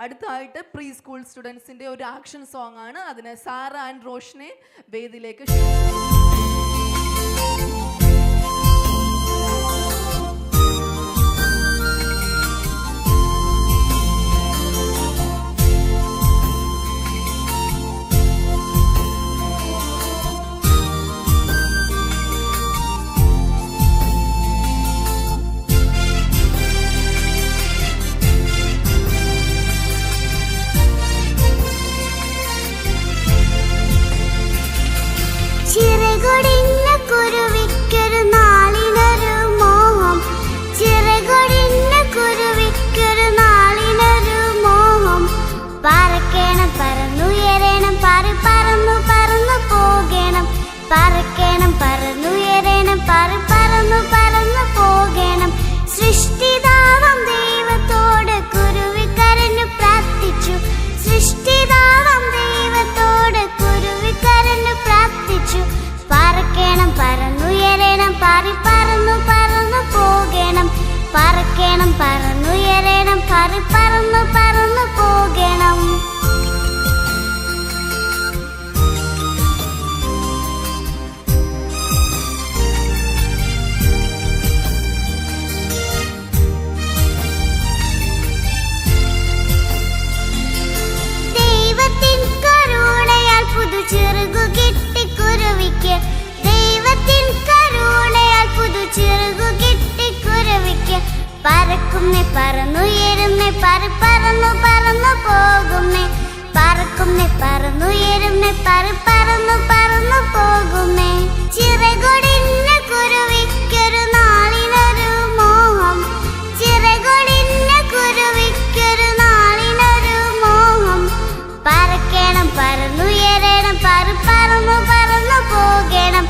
അടുത്തായിട്ട് pre school സ്റ്റുഡൻസിൻ്റെ ഒരു action song ആണ്. അതിന് സാറ ആൻഡ് റോഷനെ വേദിയിലേക്ക് പറക്കണം പറന്നുയരണം പറന്നു പോകണം. സൃഷ്ടിതാവം ദൈവത്തോട് കുരുവി കരഞ്ഞു പ്രാർത്ഥിച്ചു. സൃഷ്ടിതാവം ദൈവത്തോട് കുരുവി കരഞ്ഞു പ്രാർത്ഥിച്ചു. പറക്കണം പറന്നുയരണം പറന്നു പോകണം. പറക്കണം പറന്നുയരണം പറന്നു പോകണം. ചെറുകു കിട്ടി കുരുവിക്ക്, ദൈവത്തിൻ കരുണയാൽ പുതു ചെറുകു കിട്ടി കുരുവിക്ക്. പറക്കുന്നേ പറന്നുയരുന്നേ പറന്നു പോകുന്നേ. പറക്കുന്നേ പറന്നുയരുന്നേ പറന്നു പോകുന്നേ. ചിറകൊടിഞ്ഞ കുരുവിക്കൊരു നാളിനൊരു മോഹം. ചിറകൊടിഞ്ഞ കുരുവിക്കൊരു നാളിനൊരു മോഹം. പറക്കണം പറന്നുയരണം പറന്നു പോകണം.